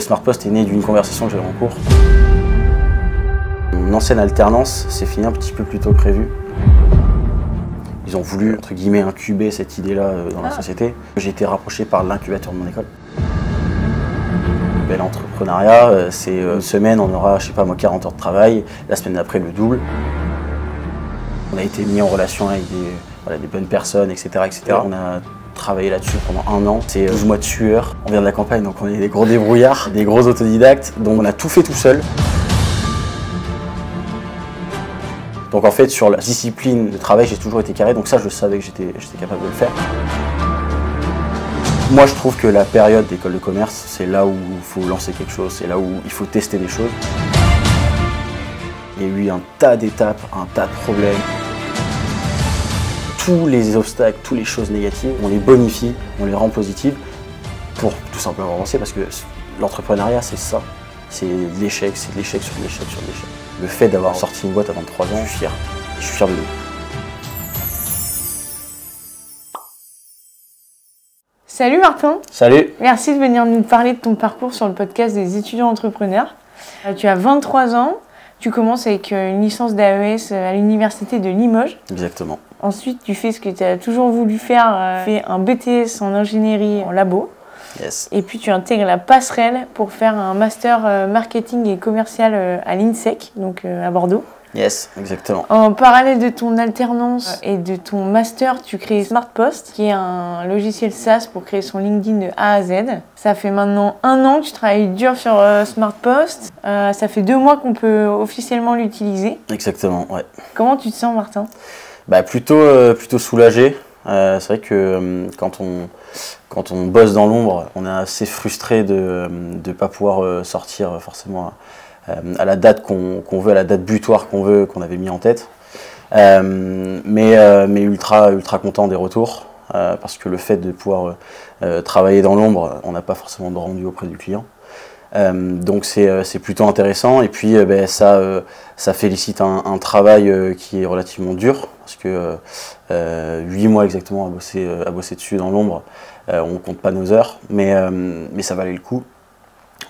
SmartPost est né d'une conversation que j'avais en cours. Mon ancienne alternance s'est finie un petit peu plus tôt que prévu. Ils ont voulu, entre guillemets, incuber cette idée-là dans la société. J'ai été rapproché par l'incubateur de mon école. L'entrepreneuriat, c'est une semaine, on aura, je sais pas moi, 40 heures de travail, la semaine d'après le double. On a été mis en relation avec des bonnes personnes, etc., etc. On a travaillé là-dessus pendant 1 an. C'est 12 mois de sueur. On vient de la campagne, donc on est des gros débrouillards, des gros autodidactes, donc on a tout fait tout seul. Donc en fait, sur la discipline de travail, j'ai toujours été carré, donc ça, je savais que j'étais capable de le faire. Moi, je trouve que la période d'école de commerce, c'est là où il faut lancer quelque chose, c'est là où il faut tester des choses. Il y a eu un tas d'étapes, un tas de problèmes. Tous les obstacles, toutes les choses négatives, on les bonifie, on les rend positives pour tout simplement avancer, parce que l'entrepreneuriat, c'est ça. C'est de l'échec, c'est de l'échec sur de l'échec sur de l'échec. Le fait d'avoir sorti une boîte à 23 ans, je suis fier. Je suis fier de nous. Salut Martin. Salut. Merci de venir nous parler de ton parcours sur le podcast des étudiants entrepreneurs. Tu as 23 ans, tu commences avec une licence d'AES à l'université de Limoges. Exactement. Ensuite, tu fais ce que tu as toujours voulu faire, tu fais un BTS en ingénierie en labo. Yes. Et puis tu intègres la passerelle pour faire un master marketing et commercial à l'INSEC, donc à Bordeaux. Yes, exactement. En parallèle de ton alternance et de ton master, tu crées SmartPost, qui est un logiciel SaaS pour créer son LinkedIn de A à Z. Ça fait maintenant 1 an que tu travailles dur sur SmartPost. Ça fait 2 mois qu'on peut officiellement l'utiliser. Exactement, ouais. Comment tu te sens, Martin ? Plutôt soulagé. C'est vrai que quand on bosse dans l'ombre, on est assez frustré de ne pas pouvoir sortir forcément à la date qu'on veut, à la date butoir qu'on veut, qu'on avait mis en tête. Mais ultra content des retours, parce que le fait de pouvoir travailler dans l'ombre, on n'a pas forcément de rendu auprès du client. Donc c'est plutôt intéressant, et puis ça félicite un travail qui est relativement dur, parce que 8 mois exactement à bosser dessus dans l'ombre, on compte pas nos heures, mais ça valait le coup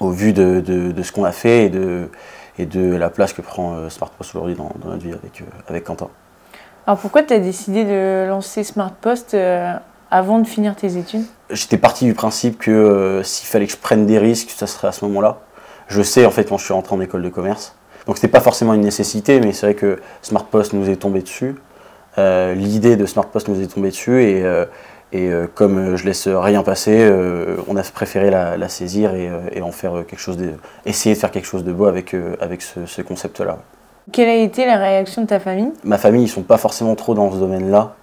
au vu de ce qu'on a fait et de la place que prend SmartPost aujourd'hui dans notre vie avec Quentin. Alors pourquoi tu as décidé de lancer SmartPost avant de finir tes études ? J'étais parti du principe que s'il fallait que je prenne des risques, ça serait à ce moment-là. Je sais en fait quand je suis rentré en école de commerce. Donc c'était pas forcément une nécessité, mais c'est vrai que SmartPost nous est tombé dessus. L'idée de SmartPost nous est tombée dessus, et comme je laisse rien passer, on a préféré la saisir et en faire quelque chose essayer de faire quelque chose de beau avec ce concept-là. Quelle a été la réaction de ta famille ? Ma famille, ils sont pas forcément trop dans ce domaine-là.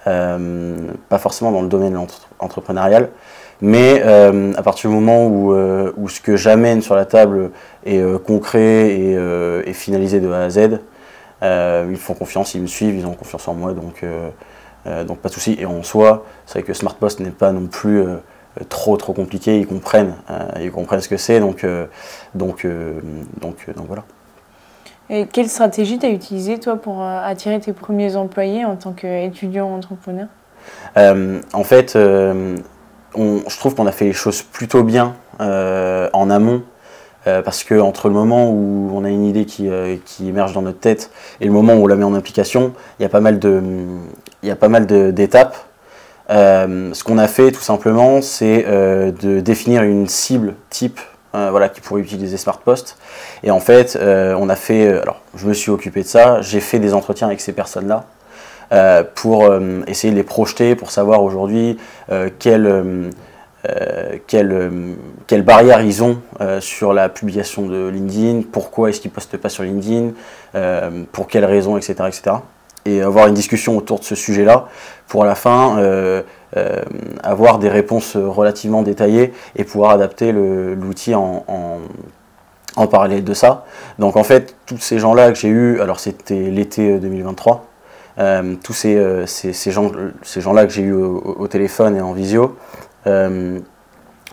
Pas forcément dans le domaine entrepreneurial, mais à partir du moment où ce que j'amène sur la table est concret et finalisé de A à Z, ils font confiance, ils me suivent, ils ont confiance en moi, donc pas de souci. Et en soi, c'est vrai que SmartPost n'est pas non plus trop compliqué, ils comprennent ce que c'est, donc voilà. Et quelle stratégie tu as utilisée, toi, pour attirer tes premiers employés en tant qu'étudiant entrepreneur ? En fait, je trouve qu'on a fait les choses plutôt bien en amont, parce que entre le moment où on a une idée qui émerge dans notre tête et le moment où on la met en application, il y a pas mal d'étapes. Ce qu'on a fait, tout simplement, c'est de définir une cible type, qui pourrait utiliser SmartPost. Et en fait, je me suis occupé de ça, j'ai fait des entretiens avec ces personnes-là pour essayer de les projeter, pour savoir aujourd'hui quelles barrières ils ont sur la publication de LinkedIn, pourquoi est-ce qu'ils ne postent pas sur LinkedIn, pour quelles raisons, etc., etc. Et avoir une discussion autour de ce sujet-là pour à la fin avoir des réponses relativement détaillées et pouvoir adapter l'outil en parallèle de ça. Donc en fait, tous ces gens-là que j'ai eus, alors c'était l'été 2023, tous ces gens-là que j'ai eus au téléphone et en visio, on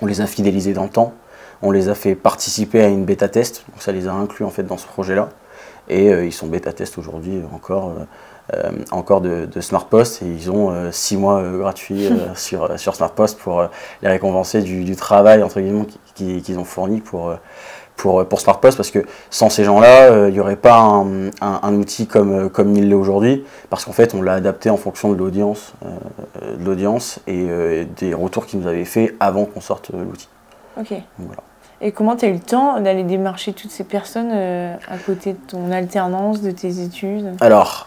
les a fidélisés dans le temps, on les a fait participer à une bêta-test, donc ça les a inclus en fait dans ce projet-là, et ils sont bêta-test aujourd'hui encore. encore de SmartPost et ils ont 6 mois gratuits sur SmartPost pour les récompenser du travail entre guillemets qu'ils ont fourni pour SmartPost, parce que sans ces gens-là, il n'y aurait pas un outil comme il l'est aujourd'hui, parce qu'en fait on l'a adapté en fonction de l'audience et des retours qu'ils nous avaient fait avant qu'on sorte l'outil. Ok. Voilà. Et comment tu as eu le temps d'aller démarcher toutes ces personnes à côté de ton alternance, de tes études? Alors,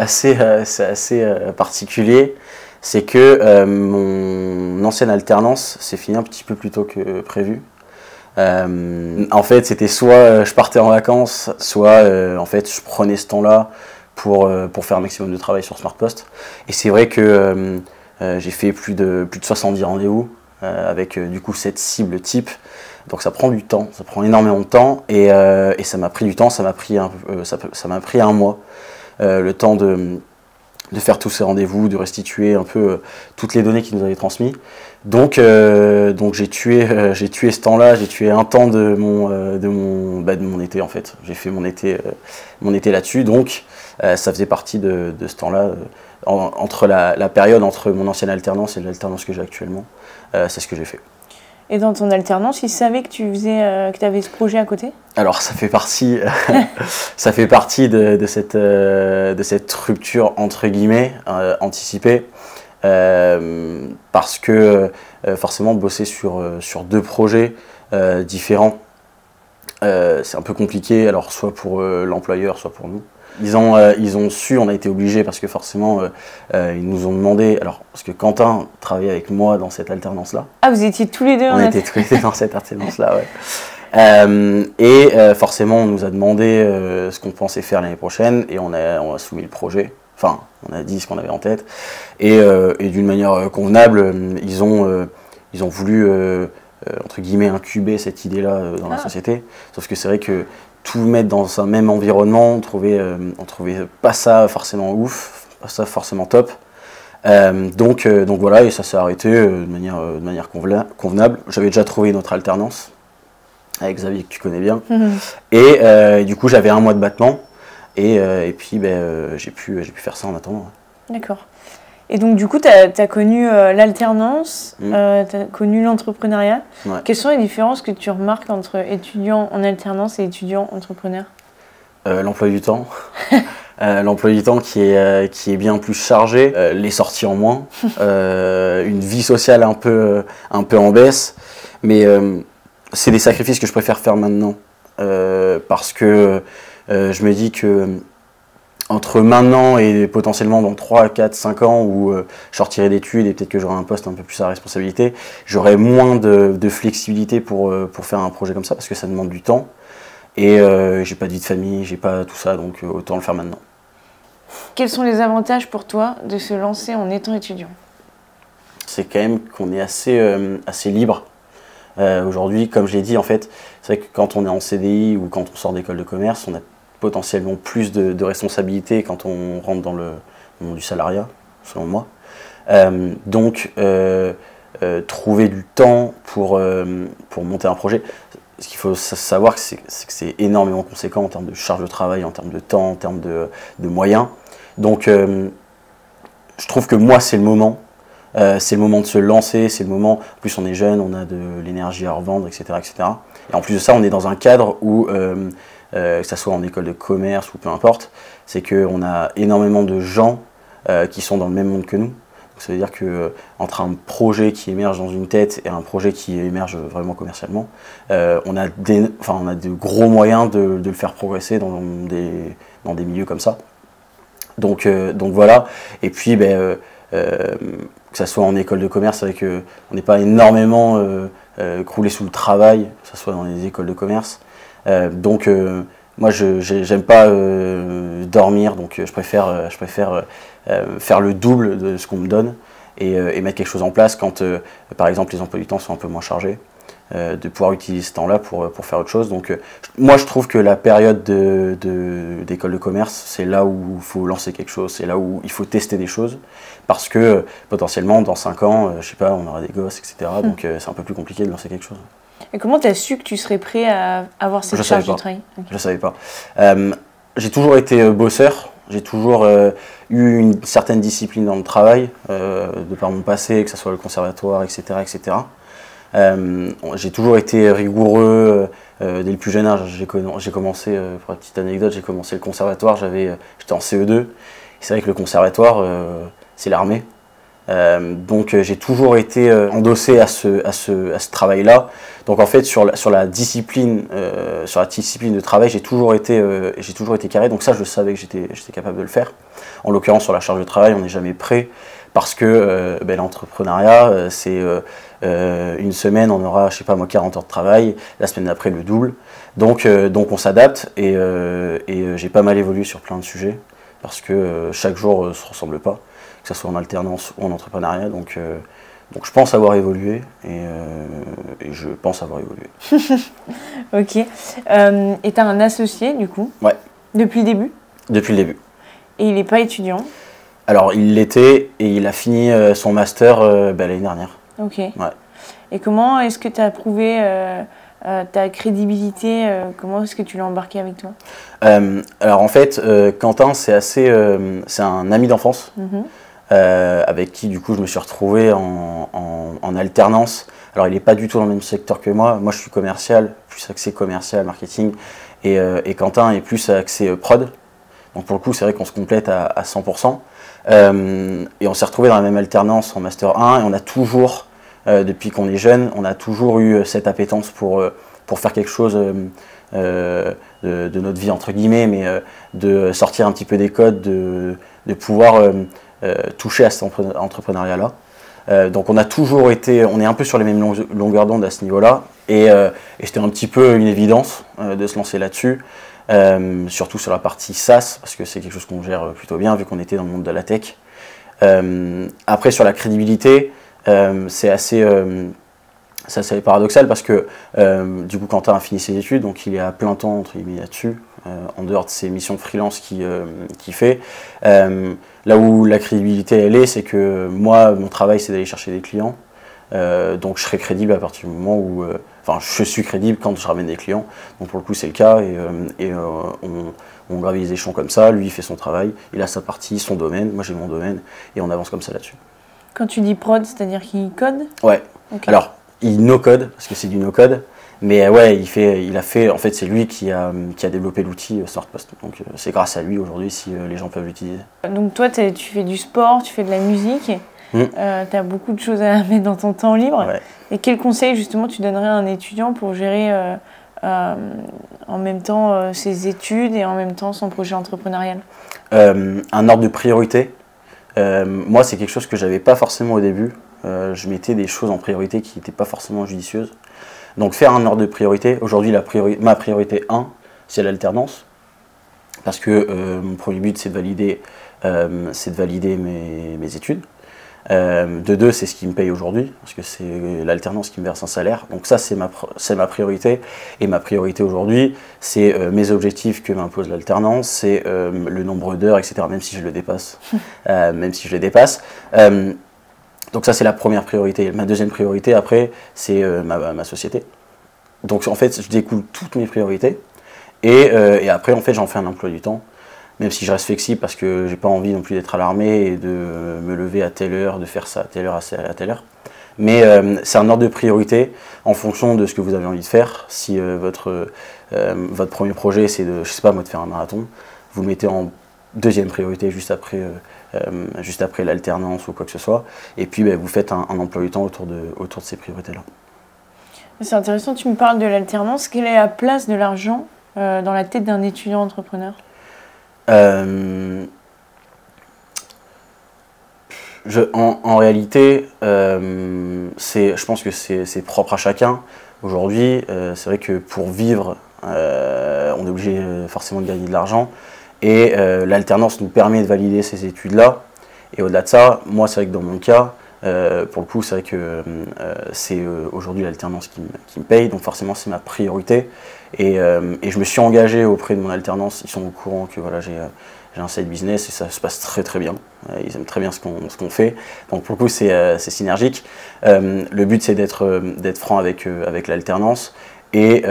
c'est assez particulier. C'est que mon ancienne alternance s'est finie un petit peu plus tôt que prévu. En fait, c'était soit je partais en vacances, soit en fait, je prenais ce temps-là pour faire un maximum de travail sur SmartPost. Et c'est vrai que j'ai fait plus de 70 rendez-vous avec du coup cette cible type. Donc ça prend du temps, ça prend énormément de temps et ça m'a pris du temps, ça m'a pris un mois. Le temps de faire tous ces rendez-vous, de restituer un peu toutes les données qu'ils nous avaient transmises. Donc j'ai tué ce temps-là, j'ai tué un temps de mon été en fait. J'ai fait mon été là-dessus, donc ça faisait partie de ce temps-là, entre la période entre mon ancienne alternance et l'alternance que j'ai actuellement. C'est ce que j'ai fait. Et dans ton alternance, ils savaient que tu avais ce projet à côté? Alors, ça fait partie de cette rupture entre guillemets anticipée, parce que forcément bosser sur 2 projets différents, c'est un peu compliqué. Alors soit pour l'employeur, soit pour nous. Ils ont su, on a été obligés parce que forcément ils nous ont demandé, alors parce que Quentin travaillait avec moi dans cette alternance-là. Ah, vous étiez tous les deux? On était tous les deux dans cette alternance-là, ouais. Et forcément on nous a demandé ce qu'on pensait faire l'année prochaine et on a soumis le projet, enfin on a dit ce qu'on avait en tête et d'une manière convenable, ils ont voulu entre guillemets incuber cette idée-là dans la société, sauf que c'est vrai que tout mettre dans un même environnement, on trouvait pas ça forcément ouf, pas ça forcément top. Donc voilà, et ça s'est arrêté de manière convenable. J'avais déjà trouvé une autre alternance avec Xavier que tu connais bien. Et du coup j'avais un mois de battement et puis j'ai pu faire ça en attendant. D'accord. Et donc du coup tu as connu l'alternance, tu as connu l'entrepreneuriat. Ouais. Quelles sont les différences que tu remarques entre étudiants en alternance et étudiants entrepreneurs? L'emploi du temps. L'emploi du temps qui est bien plus chargé, les sorties en moins, une vie sociale un peu en baisse, mais c'est des sacrifices que je préfère faire maintenant, parce que je me dis que entre maintenant et potentiellement dans 3, 4, 5 ans où je sortirai d'études et peut-être que j'aurai un poste un peu plus à responsabilité, j'aurai moins de flexibilité pour faire un projet comme ça parce que ça demande du temps et j'ai pas de vie de famille, j'ai pas tout ça, donc autant le faire maintenant. Quels sont les avantages pour toi de se lancer en étant étudiant? C'est quand même qu'on est assez libre. Aujourd'hui, comme je l'ai dit, en fait, c'est vrai que quand on est en CDI ou quand on sort d'école de commerce, on a potentiellement plus de responsabilités quand on rentre dans le monde du salariat, selon moi. Donc, trouver du temps pour monter un projet, ce qu'il faut savoir, c'est que c'est énormément conséquent en termes de charge de travail, en termes de temps, en termes de moyens. Donc, je trouve que moi, c'est le moment. C'est le moment de se lancer, c'est le moment, en plus on est jeune, on a de l'énergie à revendre, etc., etc. Et en plus de ça, on est dans un cadre où, que ce soit en école de commerce ou peu importe, c'est qu'on a énormément de gens qui sont dans le même monde que nous. Donc, ça veut dire qu'entre un projet qui émerge dans une tête et un projet qui émerge vraiment commercialement, on a de gros moyens de le faire progresser dans des milieux comme ça. Donc voilà, et puis que ce soit en école de commerce, c'est vrai qu'on n'est pas énormément croulé sous le travail, que ce soit dans les écoles de commerce. Moi, j'aime pas dormir, donc je préfère faire le double de ce qu'on me donne et mettre quelque chose en place quand, par exemple, les emplois du temps sont un peu moins chargés, de pouvoir utiliser ce temps-là pour faire autre chose. Donc, moi, je trouve que la période d'école de commerce, c'est là où il faut lancer quelque chose, c'est là où il faut tester des choses, parce que potentiellement, dans 5 ans, je sais pas, on aura des gosses, etc. Donc, c'est un peu plus compliqué de lancer quelque chose. Et comment tu as su que tu serais prêt à avoir cette charge de travail? Je ne savais pas. J'ai toujours été bosseur, J'ai toujours eu une certaine discipline dans le travail, de par mon passé, que ce soit le conservatoire, etc. etc. J'ai toujours été rigoureux dès le plus jeune âge. J'ai commencé, pour la petite anecdote, j'ai commencé le conservatoire, j'étais en CE2. C'est vrai que le conservatoire, c'est l'armée. Donc j'ai toujours été endossé à ce travail-là. Donc en fait sur la discipline de travail, j'ai toujours été carré. Donc ça, je savais que j'étais capable de le faire. En l'occurrence sur la charge de travail, on n'est jamais prêt parce que l'entrepreneuriat, c'est une semaine, on aura, je sais pas moi, 40 heures de travail. La semaine d'après, le double. Donc on s'adapte et j'ai pas mal évolué sur plein de sujets parce que chaque jour ne se ressemble pas, que ce soit en alternance ou en entrepreneuriat. Donc je pense avoir évolué et je pense avoir évolué. Ok. Et tu as un associé du coup? Ouais. Depuis le début? Depuis le début. Et il n'est pas étudiant? Alors il l'était et il a fini son master l'année dernière. Ok. Ouais. Et comment est-ce que tu as prouvé ta crédibilité? Comment est-ce que tu l'as embarqué avec toi? Alors en fait, Quentin, c'est un ami d'enfance. Avec qui du coup je me suis retrouvé en alternance. Alors il n'est pas du tout dans le même secteur que moi. Moi je suis commercial, plus axé commercial, marketing, et Quentin est plus axé prod. Donc pour le coup c'est vrai qu'on se complète à 100%. Et on s'est retrouvé dans la même alternance en Master 1 et on a toujours, depuis qu'on est jeune, on a toujours eu cette appétence pour faire quelque chose de notre vie entre guillemets, mais de sortir un petit peu des codes, de pouvoir toucher à cet entrepreneuriat-là. Donc on a toujours été, on est un peu sur les mêmes longueurs d'onde à ce niveau-là, et c'était un petit peu une évidence de se lancer là-dessus, surtout sur la partie SaaS, parce que c'est quelque chose qu'on gère plutôt bien vu qu'on était dans le monde de la tech. Après sur la crédibilité, c'est assez paradoxal parce que du coup Quentin a fini ses études, donc il est à plein temps entre guillemets là-dessus, en dehors de ses missions de freelance qu'il fait. Là où la crédibilité elle est, c'est que moi mon travail c'est d'aller chercher des clients, donc je serai crédible à partir du moment où, enfin je suis crédible quand je ramène des clients, donc pour le coup c'est le cas et on gravit les échelons comme ça, lui il fait son travail, il a sa partie, son domaine, moi j'ai mon domaine et on avance comme ça là-dessus. Quand tu dis prod, c'est-à-dire qu'il code? Ouais, okay. Alors il no-code, parce que c'est du no-code, mais ouais, en fait c'est lui qui a développé l'outil SmartPost. Donc c'est grâce à lui aujourd'hui si les gens peuvent l'utiliser. Donc toi tu fais du sport, tu fais de la musique, tu as beaucoup de choses à mettre dans ton temps libre. Ouais. Et quel conseil justement tu donnerais à un étudiant pour gérer en même temps ses études et en même temps son projet entrepreneurial? Un ordre de priorité. Moi c'est quelque chose que j'avais pas forcément au début. Je mettais des choses en priorité qui n'étaient pas forcément judicieuses. Donc faire un ordre de priorité. Aujourd'hui, ma priorité 1, c'est l'alternance. Parce que mon premier but, c'est de valider mes études. De 2, c'est ce qui me paye aujourd'hui, parce que c'est l'alternance qui me verse un salaire. Donc ça, c'est ma priorité. Et ma priorité aujourd'hui, c'est mes objectifs que m'impose l'alternance, c'est le nombre d'heures, etc. Même si je le dépasse. Donc ça c'est la première priorité. Ma deuxième priorité après c'est ma société. Donc en fait je découle toutes mes priorités et après en fait j'en fais un emploi du temps. Même si je reste flexible parce que j'ai pas envie non plus d'être à l'armée et de me lever à telle heure, de faire ça à telle heure, à telle heure. Mais c'est un ordre de priorité en fonction de ce que vous avez envie de faire. Si votre premier projet c'est de, je sais pas moi, de faire un marathon, vous le mettez en deuxième priorité juste après l'alternance ou quoi que ce soit, et puis vous faites un emploi du temps autour de ces priorités-là. C'est intéressant, tu me parles de l'alternance. Quelle est la place de l'argent dans la tête d'un étudiant entrepreneur? En réalité, je pense que c'est propre à chacun. Aujourd'hui, c'est vrai que pour vivre, on est obligé forcément de gagner de l'argent. Et l'alternance nous permet de valider ces études-là. Et au-delà de ça, moi, c'est vrai que dans mon cas, pour le coup, c'est vrai que c'est aujourd'hui l'alternance qui me paye. Donc forcément, c'est ma priorité. Et je me suis engagé auprès de mon alternance. Ils sont au courant que voilà, j'ai un side business et ça se passe très très bien. Ils aiment très bien ce qu'on fait. Donc pour le coup, c'est synergique. Le but, c'est d'être franc avec l'alternance. Et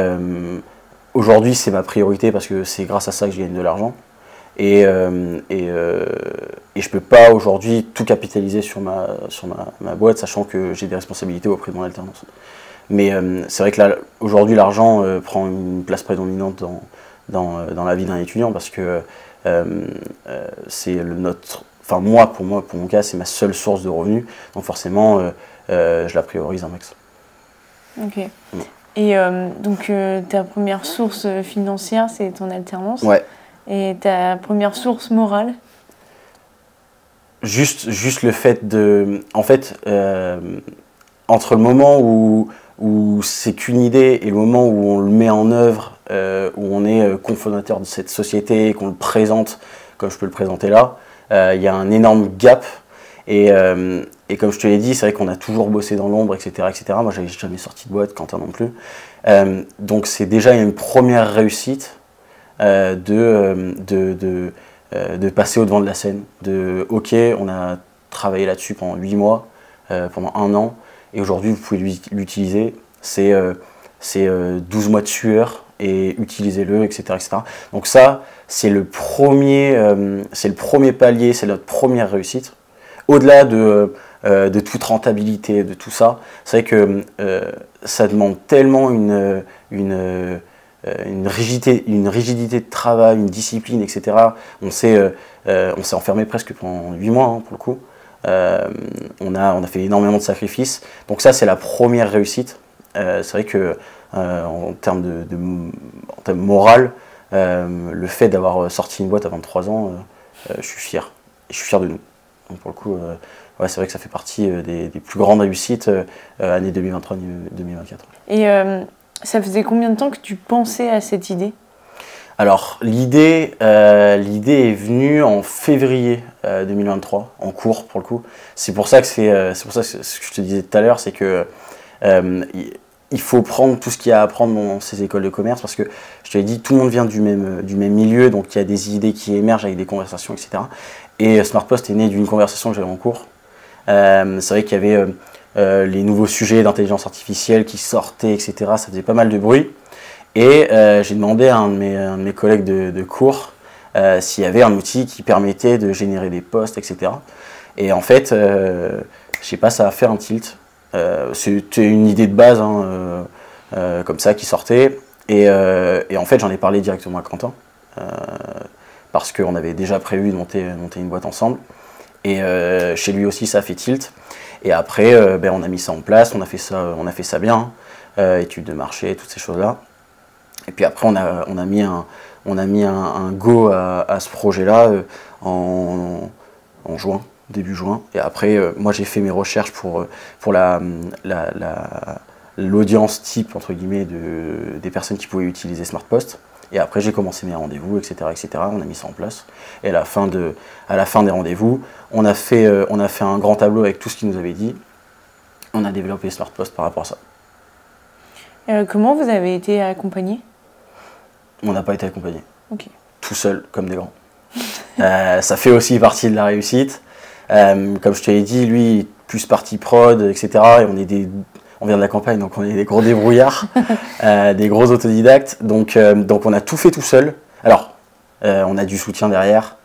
aujourd'hui, c'est ma priorité parce que c'est grâce à ça que je gagne de l'argent. Et je peux pas aujourd'hui tout capitaliser sur ma boîte, sachant que j'ai des responsabilités auprès de mon alternance. Mais c'est vrai que là, aujourd'hui, l'argent prend une place prédominante dans la vie d'un étudiant, parce que c'est enfin pour mon cas, c'est ma seule source de revenus, donc forcément, je la priorise un max. Ok. Et donc ta première source financière, c'est ton alternance. Ouais. Et ta première source morale? Juste le fait de... En fait, entre le moment où c'est qu'une idée et le moment où on le met en œuvre, où on est cofondateur de cette société et qu'on le présente comme je peux le présenter là, il y a un énorme gap. Et comme je te l'ai dit, c'est vrai qu'on a toujours bossé dans l'ombre, etc., etc. Moi, j'avais jamais sorti de boîte, Quentin non plus. Donc c'est déjà une première réussite de passer au devant de la scène. Ok, on a travaillé là-dessus pendant 8 mois, pendant 1 an, et aujourd'hui vous pouvez l'utiliser. C'est 12 mois de sueur, et utilisez-le, etc., etc. Donc ça, c'est le premier palier, c'est notre première réussite. Au-delà de toute rentabilité, de tout ça, c'est vrai que ça demande tellement une rigidité de travail, une discipline, etc. On s'est enfermé presque pendant 8 mois, hein, pour le coup. On a fait énormément de sacrifices. Donc ça, c'est la première réussite. C'est vrai que en termes moral, le fait d'avoir sorti une boîte à 23 ans, je suis fier. Et je suis fier de nous. Donc pour le coup, ouais, c'est vrai que ça fait partie des plus grandes réussites année 2023-2024. Et ça faisait combien de temps que tu pensais à cette idée? Alors, l'idée est venue en février 2023, en cours pour le coup. C'est pour ça que ce que je te disais tout à l'heure, c'est que il faut prendre tout ce qu'il y a à apprendre dans ces écoles de commerce, parce que je te l'ai dit, tout le monde vient du même milieu, donc il y a des idées qui émergent avec des conversations, etc. Et SmartPost est né d'une conversation que j'avais en cours. C'est vrai qu'il y avait les nouveaux sujets d'intelligence artificielle qui sortaient, etc. Ça faisait pas mal de bruit. Et j'ai demandé à un de mes collègues de cours s'il y avait un outil qui permettait de générer des posts, etc. Et en fait, je sais pas, ça a fait un tilt. C'était une idée de base, hein, comme ça, qui sortait. Et en fait, j'en ai parlé directement à Quentin, parce qu'on avait déjà prévu de monter une boîte ensemble. Et chez lui aussi, ça a fait tilt. Et après, on a mis ça en place, on a fait ça bien, études de marché, toutes ces choses-là. Et puis après, on a mis un go à ce projet-là en juin, début juin. Et après, moi, j'ai fait mes recherches pour l'audience type, entre guillemets, des personnes qui pouvaient utiliser SmartPost. Et après, j'ai commencé mes rendez-vous, etc., etc. On a mis ça en place. Et à la fin des rendez-vous, on a fait un grand tableau avec tout ce qu'il nous avait dit. On a développé SmartPost par rapport à ça. Comment vous avez été accompagné? On n'a pas été accompagné. Okay. Tout seul, comme des grands. Ça fait aussi partie de la réussite. Comme je te l'ai dit, lui, plus partie prod, etc. Et on vient de la campagne, donc on est des gros débrouillards, des gros autodidactes. Donc on a tout fait tout seul. Alors, on a du soutien derrière,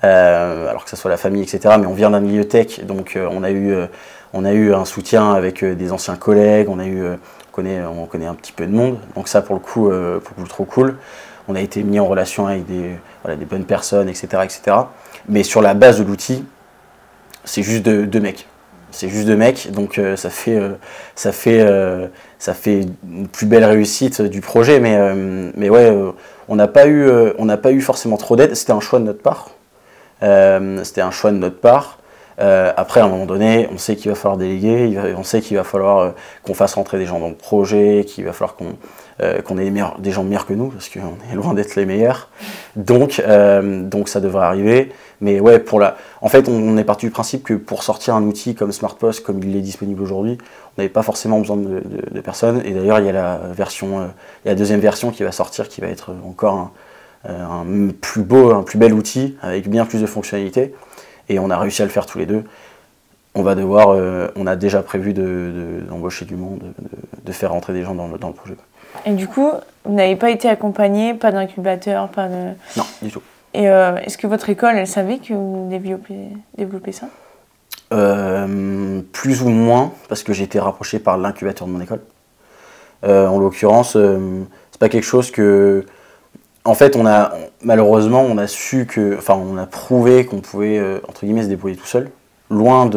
alors que ce soit la famille, etc. Mais on vient d'un milieu tech, donc on a eu un soutien avec des anciens collègues, on connaît un petit peu de monde. Donc ça, pour le coup, trop cool. On a été mis en relation avec des bonnes personnes, etc., etc. Mais sur la base de l'outil, c'est juste deux mecs. C'est juste 2 mecs, donc ça fait une plus belle réussite du projet, mais ouais, on n'a pas eu forcément trop d'aide. C'était un choix de notre part. Après, à un moment donné, on sait qu'il va falloir déléguer, on sait qu'il va falloir qu'on fasse rentrer des gens dans le projet, qu'il va falloir qu'on ait des gens meilleurs que nous, parce qu'on est loin d'être les meilleurs. Donc ça devrait arriver. Mais ouais, en fait, on est parti du principe que pour sortir un outil comme SmartPost, comme il est disponible aujourd'hui, on n'avait pas forcément besoin de personnes. Et d'ailleurs, il y a la deuxième version qui va sortir, qui va être encore un plus bel outil, avec bien plus de fonctionnalités. Et on a réussi à le faire tous les deux. On a déjà prévu d'embaucher du monde, de faire rentrer des gens dans le projet. Et du coup, vous n'avez pas été accompagné, pas d'incubateur, pas de... Non, du tout. Et est-ce que votre école, elle savait que vous développez ça? Plus ou moins, parce que j'ai été rapproché par l'incubateur de mon école. En l'occurrence, c'est pas quelque chose que... En fait, malheureusement, on a su que... Enfin, on a prouvé qu'on pouvait, entre guillemets, se débrouiller tout seul. Loin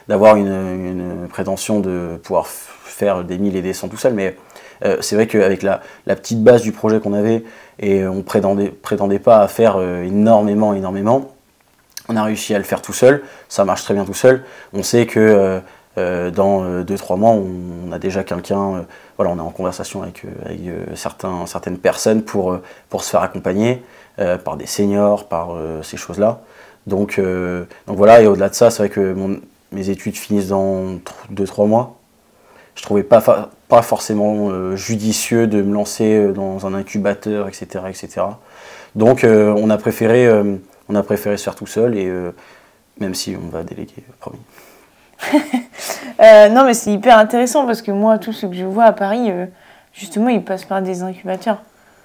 d'avoir une prétention de pouvoir faire des 1000 et des 100 tout seul, mais c'est vrai qu'avec la petite base du projet qu'on avait, et on prétendait pas à faire énormément, on a réussi à le faire tout seul, ça marche très bien tout seul. On sait que dans 2-3 mois, on a déjà quelqu'un, voilà, on est en conversation avec certaines personnes pour se faire accompagner par des seniors, par ces choses-là. Donc voilà, et au-delà de ça, c'est vrai que mes études finissent dans 2-3 mois. Je trouvais pas forcément judicieux de me lancer dans un incubateur, etc. Donc on a préféré se faire tout seul, et même si on va déléguer, promis. Non, mais c'est hyper intéressant parce que moi, tout ce que je vois à Paris, justement, ils passent par des incubateurs.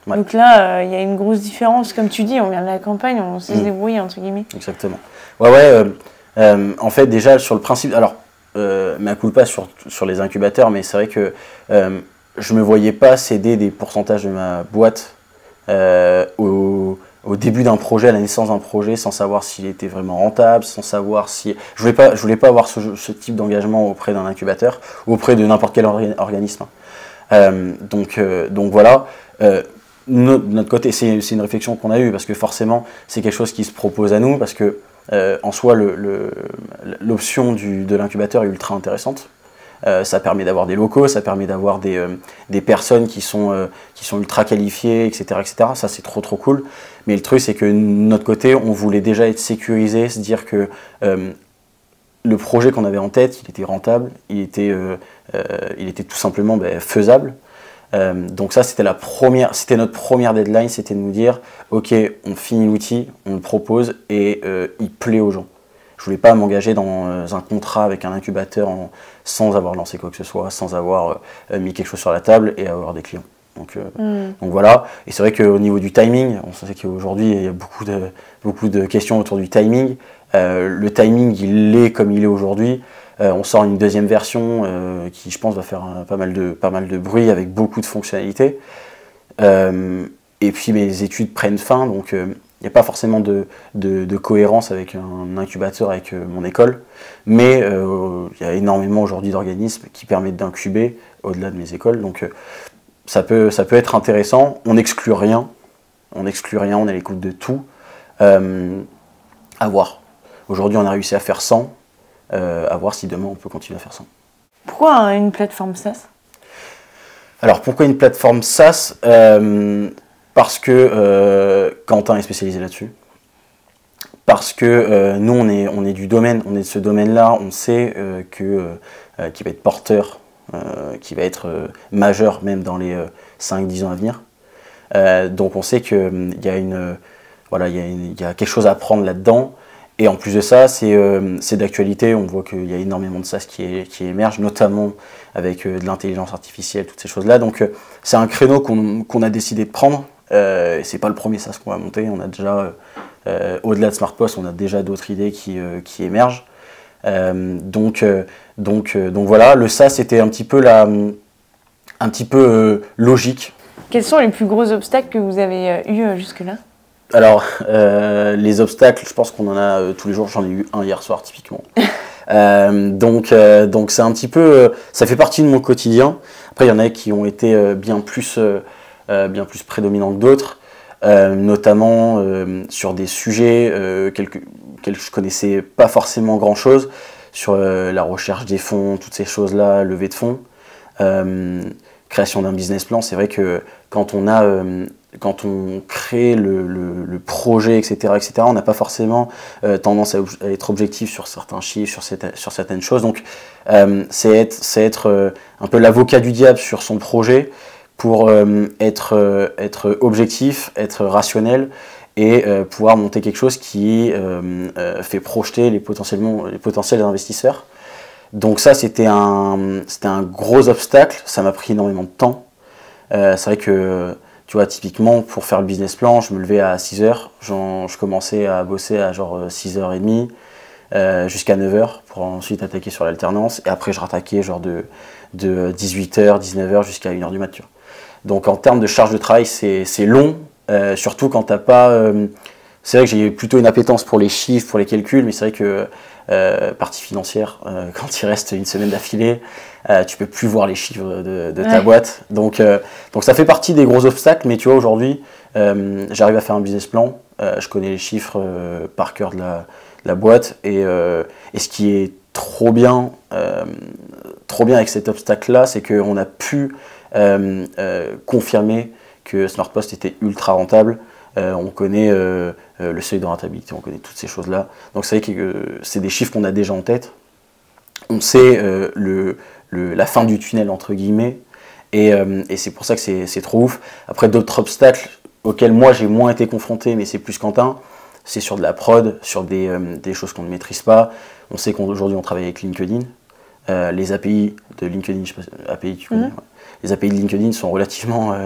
Ouais. Donc là, il y a une grosse différence. Comme tu dis, on vient de la campagne, on sait se débrouiller, entre guillemets. Exactement. En fait, déjà, sur le principe... Alors, mea culpa sur les incubateurs, mais c'est vrai que je ne me voyais pas céder des pourcentages de ma boîte au début d'un projet, à la naissance d'un projet, sans savoir s'il était vraiment rentable, sans savoir si... Je voulais pas avoir ce type d'engagement auprès d'un incubateur, ou auprès de n'importe quel organisme. Donc voilà. De notre côté, c'est une réflexion qu'on a eue, parce que forcément, c'est quelque chose qui se propose à nous, parce que en soi, l'option de l'incubateur est ultra intéressante. Ça permet d'avoir des locaux, ça permet d'avoir des personnes qui sont ultra qualifiées, etc. Ça, c'est trop cool. Mais le truc, c'est que de notre côté, on voulait déjà être sécurisé, se dire que le projet qu'on avait en tête, il était rentable, il était tout simplement faisable. Donc ça, c'était notre première deadline, c'était de nous dire, ok, on finit l'outil, on le propose, et il plaît aux gens. Je voulais pas m'engager dans un contrat avec un incubateur sans avoir lancé quoi que ce soit, sans avoir mis quelque chose sur la table et avoir des clients. Donc voilà. Et c'est vrai qu'au niveau du timing, on sait qu'aujourd'hui il y a beaucoup de questions autour du timing. Le timing, il est comme il est aujourd'hui. On sort une deuxième version qui, je pense, va faire pas mal de bruit avec beaucoup de fonctionnalités. Et puis mes études prennent fin, donc il n'y a pas forcément de cohérence avec un incubateur, avec mon école, mais il y a énormément aujourd'hui d'organismes qui permettent d'incuber au-delà de mes écoles, donc ça peut être intéressant. On n'exclut rien, on est à l'écoute de tout. À voir. Aujourd'hui, on a réussi à faire 100, à voir si demain on peut continuer à faire 100. Pourquoi une plateforme SaaS? Alors pourquoi une plateforme SaaS? Parce que Quentin est spécialisé là-dessus. Parce que nous, on est de ce domaine-là, on sait qu'il va être porteur, qui va être majeur même dans les 5-10 ans à venir. Donc on sait qu'il y a quelque chose à prendre là-dedans. Et en plus de ça, c'est d'actualité. On voit qu'il y a énormément de SaaS qui émergent, notamment avec de l'intelligence artificielle, toutes ces choses-là. Donc c'est un créneau qu'on a décidé de prendre. C'est pas le premier SaaS qu'on va monter. On a déjà, au-delà de SmartPost, on a déjà d'autres idées qui émergent. Donc voilà, le SaaS était un petit peu logique. Quels sont les plus gros obstacles que vous avez eus jusque-là? Alors, les obstacles, je pense qu'on en a tous les jours. J'en ai eu un hier soir, typiquement. Donc c'est un petit peu... ça fait partie de mon quotidien. Après, il y en a qui ont été bien plus prédominants que d'autres, notamment sur des sujets que je connaissais pas forcément grand-chose, sur la recherche des fonds, toutes ces choses-là, levée de fonds, création d'un business plan. C'est vrai que quand on crée le projet, etc., on n'a pas forcément tendance à être objectif sur certains chiffres, sur certaines choses. Donc, c'est être un peu l'avocat du diable sur son projet pour être objectif, être rationnel et pouvoir monter quelque chose qui fait projeter les potentiels investisseurs. Donc ça, c'était un gros obstacle. Ça m'a pris énormément de temps. C'est vrai que Tu vois, typiquement, pour faire le business plan, je me levais à 6 heures, je commençais à bosser à genre 6h30 jusqu'à 9 heures pour ensuite attaquer sur l'alternance. Et après, je rattaquais genre de 18h, 19h jusqu'à 1h du mat'. Tu vois. Donc en termes de charge de travail, c'est long, surtout quand t'as pas... c'est vrai que j'ai plutôt une appétence pour les chiffres, pour les calculs, mais c'est vrai que partie financière, quand il reste une semaine d'affilée, tu peux plus voir les chiffres de ta boîte. Donc ça fait partie des gros obstacles, mais tu vois, aujourd'hui, j'arrive à faire un business plan, je connais les chiffres par cœur de la boîte, et ce qui est trop bien avec cet obstacle-là, c'est qu'on a pu confirmer que SmartPost était ultra rentable. On connaît le seuil de rentabilité, on connaît toutes ces choses-là. Donc c'est vrai que c'est des chiffres qu'on a déjà en tête. On sait la fin du tunnel, entre guillemets, et c'est pour ça que c'est trop ouf. Après, d'autres obstacles auxquels moi j'ai moins été confronté, mais c'est plus Quentin, c'est sur de la prod, sur des choses qu'on ne maîtrise pas. On sait qu'aujourd'hui on travaille avec LinkedIn. Les API de LinkedIn, je sais pas, API, tu connais, ouais. Les API de LinkedIn sont relativement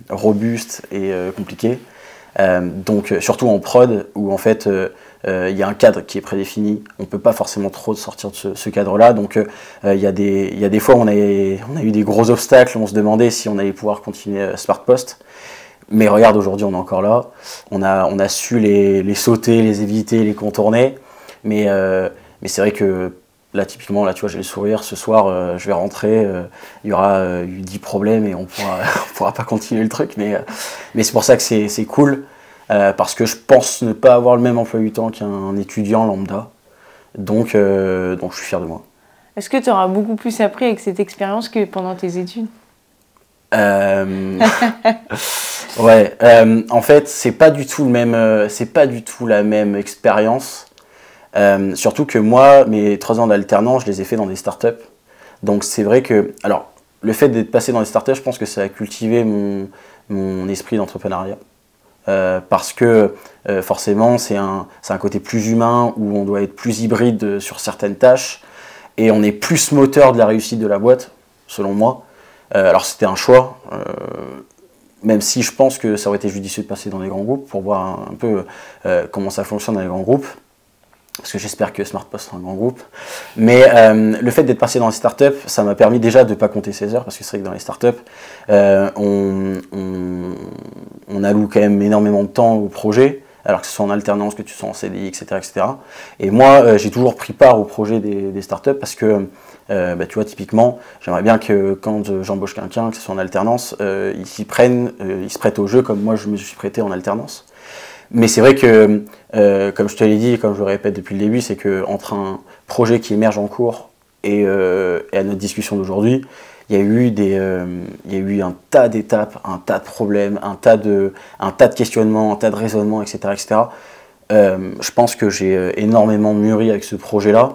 robustes et compliquées. Donc surtout en prod où en fait il y a un cadre qui est prédéfini, on ne peut pas forcément trop sortir de ce cadre-là, donc il y a des fois on a eu des gros obstacles, on se demandait si on allait pouvoir continuer SmartPost, mais regarde, aujourd'hui on est encore là, on a su les sauter, les éviter, les contourner, mais c'est vrai que là, typiquement, là, tu vois, j'ai le sourire. Ce soir, je vais rentrer. Il y aura eu 10 problèmes et on pourra pas continuer le truc. Mais c'est pour ça que c'est cool. Parce que je pense ne pas avoir le même emploi du temps qu'un étudiant lambda. Donc je suis fier de moi. Est-ce que tu auras beaucoup plus appris avec cette expérience que pendant tes études? Ouais. En fait, c'est pas du tout la même expérience. Surtout que moi, mes 3 ans d'alternance, je les ai fait dans des startups. Donc c'est vrai que, alors, le fait d'être passé dans des startups, je pense que ça a cultivé mon esprit d'entrepreneuriat. Parce que forcément, c'est un côté plus humain, où on doit être plus hybride sur certaines tâches, et on est plus moteur de la réussite de la boîte, selon moi. Alors c'était un choix, même si je pense que ça aurait été judicieux de passer dans les grands groupes, pour voir un peu comment ça fonctionne dans les grands groupes. Parce que j'espère que SmartPost sera un grand groupe. Mais le fait d'être passé dans les startups, ça m'a permis déjà de ne pas compter 16 heures, parce que c'est vrai que dans les startups, on alloue quand même énormément de temps au projet, alors que ce soit en alternance, que tu sois en CDI, etc. etc. Et moi, j'ai toujours pris part au projet des startups, parce que, tu vois, typiquement, j'aimerais bien que quand j'embauche quelqu'un, que ce soit en alternance, il se prête au jeu comme moi je me suis prêté en alternance. Mais c'est vrai que, comme je te l'ai dit et comme je le répète depuis le début, c'est qu'entre un projet qui émerge en cours et à notre discussion d'aujourd'hui, il y a eu un tas d'étapes, un tas de problèmes, un tas de questionnements, un tas de raisonnements, etc. etc. Je pense que j'ai énormément mûri avec ce projet-là.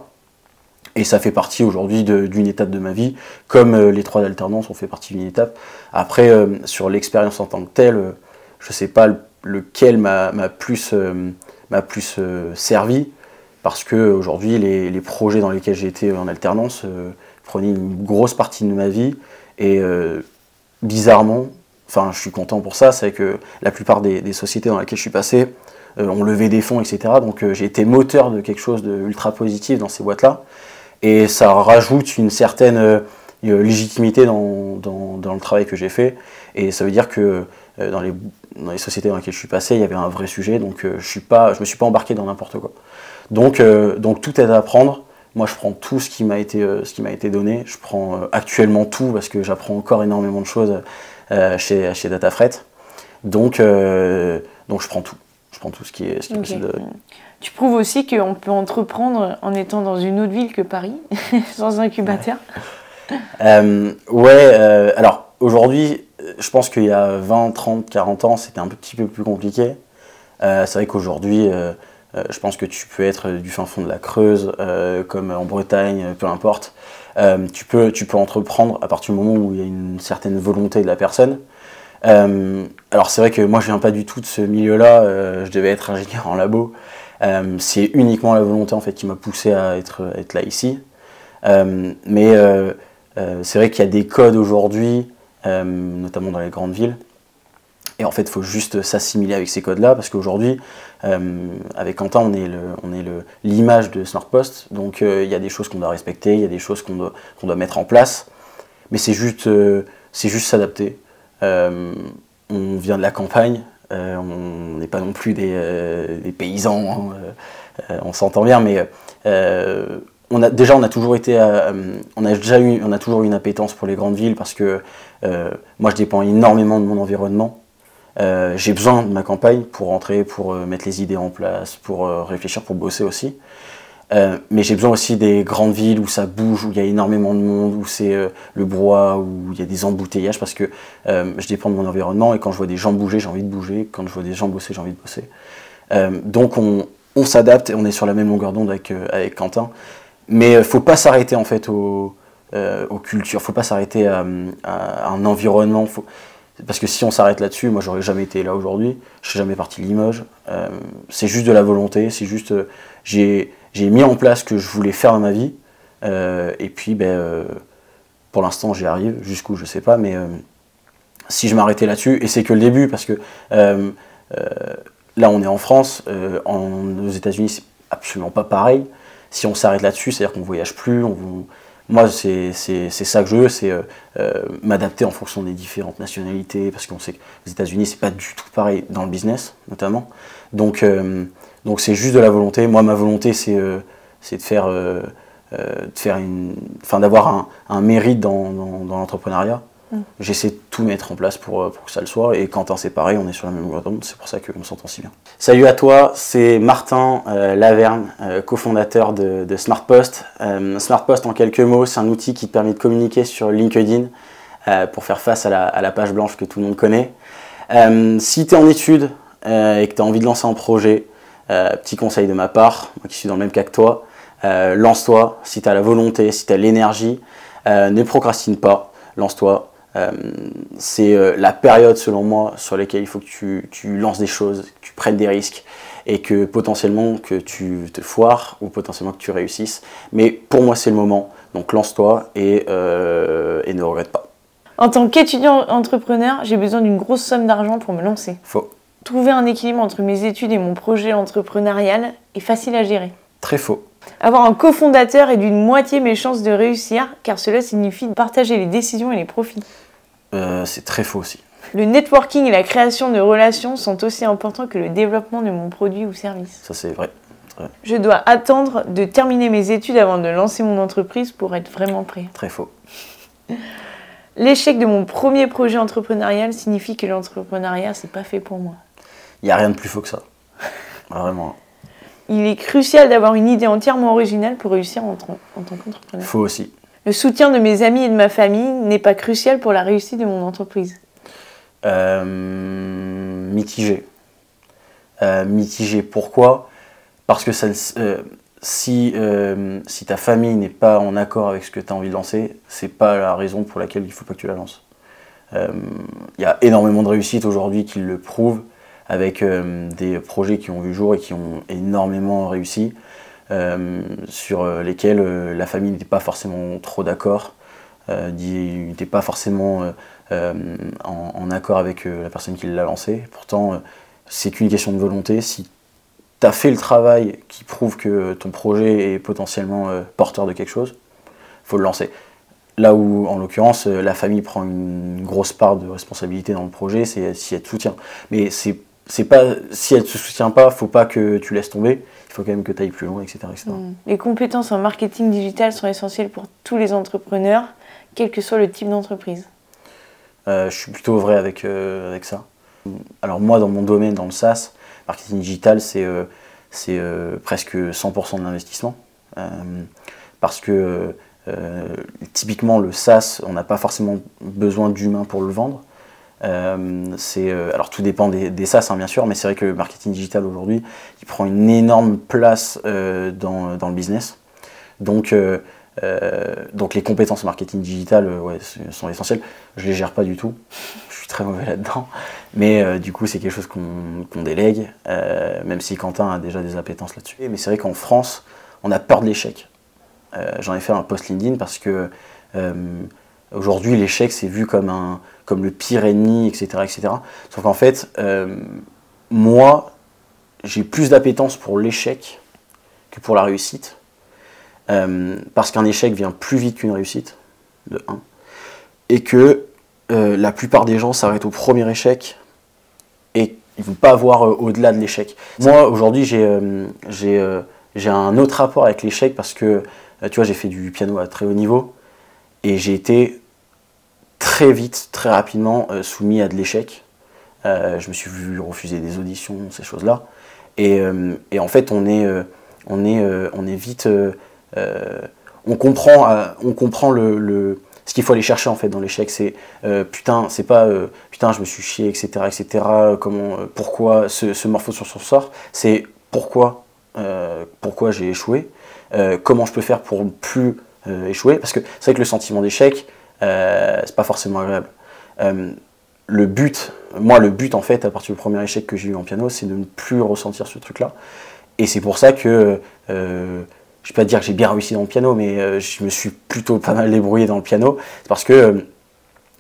Et ça fait partie aujourd'hui d'une étape de ma vie, comme les 3 alternances ont fait partie d'une étape. Après, sur l'expérience en tant que telle, je ne sais pas lequel m'a plus servi, parce que aujourd'hui les projets dans lesquels j'ai été en alternance prenaient une grosse partie de ma vie, et bizarrement, enfin je suis content pour ça, c'est que la plupart des sociétés dans lesquelles je suis passé ont levé des fonds, etc. Donc j'ai été moteur de quelque chose d'ultra positif dans ces boîtes-là, et ça rajoute une certaine légitimité dans le travail que j'ai fait, et ça veut dire que dans les sociétés dans lesquelles je suis passé, il y avait un vrai sujet, donc je me suis pas embarqué dans n'importe quoi. Donc tout est à apprendre. Moi, je prends tout ce qui m'a été donné. Je prends actuellement tout, parce que j'apprends encore énormément de choses chez Datafret. Donc je prends tout. Je prends tout ce qui est possible de... Tu prouves aussi qu'on peut entreprendre en étant dans une autre ville que Paris, sans incubateur. Alors aujourd'hui, je pense qu'il y a 20, 30, 40 ans, c'était un petit peu plus compliqué. C'est vrai qu'aujourd'hui, je pense que tu peux être du fin fond de la Creuse, comme en Bretagne, peu importe. Tu peux entreprendre à partir du moment où il y a une certaine volonté de la personne. Alors c'est vrai que moi je viens pas du tout de ce milieu-là, je devais être ingénieur en labo. C'est uniquement la volonté en fait qui m'a poussé à être là ici. Mais c'est vrai qu'il y a des codes aujourd'hui, notamment dans les grandes villes. Et en fait, il faut juste s'assimiler avec ces codes-là, parce qu'aujourd'hui, avec Quentin, on est l'image de SmartPost, donc il y a des choses qu'on doit respecter, il y a des choses qu'on doit mettre en place, mais c'est juste s'adapter. On vient de la campagne, on n'est pas non plus des paysans, hein, on s'entend bien, mais on a toujours eu une appétence pour les grandes villes, parce que moi je dépends énormément de mon environnement. J'ai besoin de ma campagne pour rentrer, pour mettre les idées en place, pour réfléchir, pour bosser aussi. Mais j'ai besoin aussi des grandes villes où ça bouge, où il y a énormément de monde, où c'est le brouhaha, où il y a des embouteillages, parce que je dépends de mon environnement, et quand je vois des gens bouger, j'ai envie de bouger, quand je vois des gens bosser, j'ai envie de bosser. Donc on s'adapte, et on est sur la même longueur d'onde avec Quentin, mais il ne faut pas s'arrêter en fait aux cultures, il ne faut pas s'arrêter à un environnement, parce que si on s'arrête là-dessus, moi j'aurais jamais été là aujourd'hui, je serais jamais parti de Limoges. C'est juste de la volonté, c'est juste j'ai mis en place ce que je voulais faire dans ma vie, et puis pour l'instant j'y arrive, jusqu'où je sais pas, mais si je m'arrêtais là-dessus, et c'est que le début, parce que là on est en France, aux États-Unis c'est absolument pas pareil. Si on s'arrête là-dessus, c'est-à-dire qu'on voyage plus, moi c'est ça que je veux, c'est m'adapter en fonction des différentes nationalités, parce qu'on sait que les États-Unis c'est pas du tout pareil dans le business notamment, donc c'est juste de la volonté. Moi ma volonté c'est d'avoir un mérite dans l'entrepreneuriat. J'essaie de tout mettre en place pour que ça le soit, et Quentin c'est pareil, on est sur la même longueur d'onde, c'est pour ça qu'on s'entend si bien. Salut à toi, c'est Martin Laverne, cofondateur de SmartPost. SmartPost en quelques mots, c'est un outil qui te permet de communiquer sur LinkedIn pour faire face à la page blanche que tout le monde connaît. Si tu es en études et que tu as envie de lancer un projet, petit conseil de ma part, moi qui suis dans le même cas que toi, lance-toi. Si tu as la volonté, si tu as l'énergie, ne procrastine pas, lance-toi. C'est la période selon moi sur laquelle il faut que tu lances des choses, que tu prennes des risques, et que potentiellement que tu te foires ou potentiellement que tu réussisses. Mais pour moi c'est le moment, donc lance-toi et ne regrette pas. En tant qu'étudiant entrepreneur, j'ai besoin d'une grosse somme d'argent pour me lancer. Faux. Trouver un équilibre entre mes études et mon projet entrepreneurial est facile à gérer. Très faux. Avoir un cofondateur est d'une moitié mes chances de réussir, car cela signifie de partager les décisions et les profits. C'est très faux aussi. Le networking et la création de relations sont aussi importants que le développement de mon produit ou service. Ça c'est vrai. Je dois attendre de terminer mes études avant de lancer mon entreprise pour être vraiment prêt. Très faux. L'échec de mon premier projet entrepreneurial signifie que l'entrepreneuriat, c'est pas fait pour moi. Il n'y a rien de plus faux que ça. Vraiment. Il est crucial d'avoir une idée entièrement originale pour réussir en tant qu'entrepreneur. Faux aussi. Le soutien de mes amis et de ma famille n'est pas crucial pour la réussite de mon entreprise. Mitigé. Mitigé. Pourquoi ? Parce que si ta famille n'est pas en accord avec ce que tu as envie de lancer, c'est pas la raison pour laquelle il ne faut pas que tu la lances. Il y a énormément de réussites aujourd'hui qui le prouvent, avec des projets qui ont vu jour et qui ont énormément réussi, sur lesquels la famille n'était pas forcément trop d'accord, n'était pas forcément en accord avec la personne qui l'a lancé. Pourtant, c'est qu'une question de volonté. Si tu as fait le travail qui prouve que ton projet est potentiellement porteur de quelque chose, il faut le lancer. Là où, en l'occurrence, la famille prend une grosse part de responsabilité dans le projet, c'est si elle te soutient. Mais c'est pas, si elle ne te soutient pas, il ne faut pas que tu laisses tomber, il faut quand même que tu ailles plus loin, etc. Les compétences en marketing digital sont essentielles pour tous les entrepreneurs, quel que soit le type d'entreprise. Je suis plutôt vrai avec ça. Alors moi, dans mon domaine, dans le SaaS, marketing digital, c'est presque 100% de l'investissement. Parce que typiquement, le SaaS, on n'a pas forcément besoin d'humains pour le vendre. Alors tout dépend des SaaS, hein, bien sûr, mais c'est vrai que le marketing digital aujourd'hui, il prend une énorme place dans le business. Donc les compétences en marketing digital sont essentielles. Je ne les gère pas du tout, je suis très mauvais là-dedans, mais du coup c'est quelque chose qu'on délègue, même si Quentin a déjà des appétences là-dessus. Mais c'est vrai qu'en France, on a peur de l'échec. J'en ai fait un post LinkedIn parce que Aujourd'hui, l'échec, c'est vu comme le pire ennemi, etc. etc. Sauf qu'en fait, moi, j'ai plus d'appétence pour l'échec que pour la réussite. Parce qu'un échec vient plus vite qu'une réussite, de 1. Et que la plupart des gens s'arrêtent au premier échec et ils ne vont pas voir au-delà de l'échec. Moi, aujourd'hui, j'ai un autre rapport avec l'échec parce que, tu vois, j'ai fait du piano à très haut niveau et j'ai été très vite, très rapidement soumis à de l'échec. Je me suis vu refuser des auditions, ces choses-là. Et en fait, on est vite... on comprend ce qu'il faut aller chercher en fait dans l'échec. C'est putain, c'est pas putain, je me suis chié, etc. etc. Pourquoi ce morpho sur son sort, c'est pourquoi j'ai échoué, comment je peux faire pour ne plus échouer. Parce que c'est vrai que le sentiment d'échec, c'est pas forcément agréable. Le but en fait, à partir du premier échec que j'ai eu en piano, c'est de ne plus ressentir ce truc-là. Et c'est pour ça que, je ne vais pas dire que j'ai bien réussi dans le piano, mais je me suis plutôt pas mal débrouillé dans le piano. C'est parce que,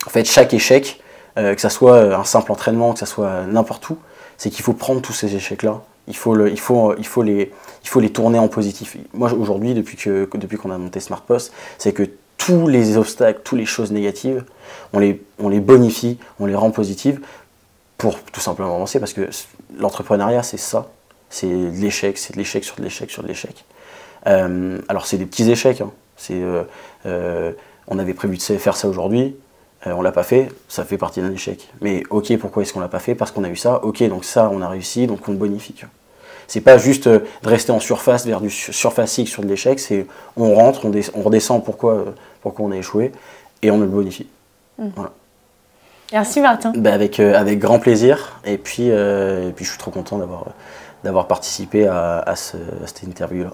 en fait, chaque échec, que ça soit un simple entraînement, que ça soit n'importe où, c'est qu'il faut prendre tous ces échecs-là. Il faut les tourner en positif. Moi, aujourd'hui, depuis qu'on a monté Smart Post, c'est que tous les obstacles, toutes les choses négatives, on les bonifie, on les rend positives pour tout simplement avancer, parce que l'entrepreneuriat, c'est ça. C'est de l'échec, c'est de l'échec sur de l'échec sur de l'échec. Alors, c'est des petits échecs. Hein. On avait prévu de faire ça aujourd'hui, on l'a pas fait, ça fait partie d'un échec. Mais ok, pourquoi est-ce qu'on l'a pas fait? Parce qu'on a eu ça. Ok, donc ça, on a réussi, donc on le bonifie. C'est pas juste de rester en surface, vers du surfacique sur de l'échec, c'est on rentre, on redescend pourquoi on a échoué, et on le bonifie. Voilà. Merci Martin. Avec grand plaisir, et puis je suis trop content d'avoir participé à cette interview-là.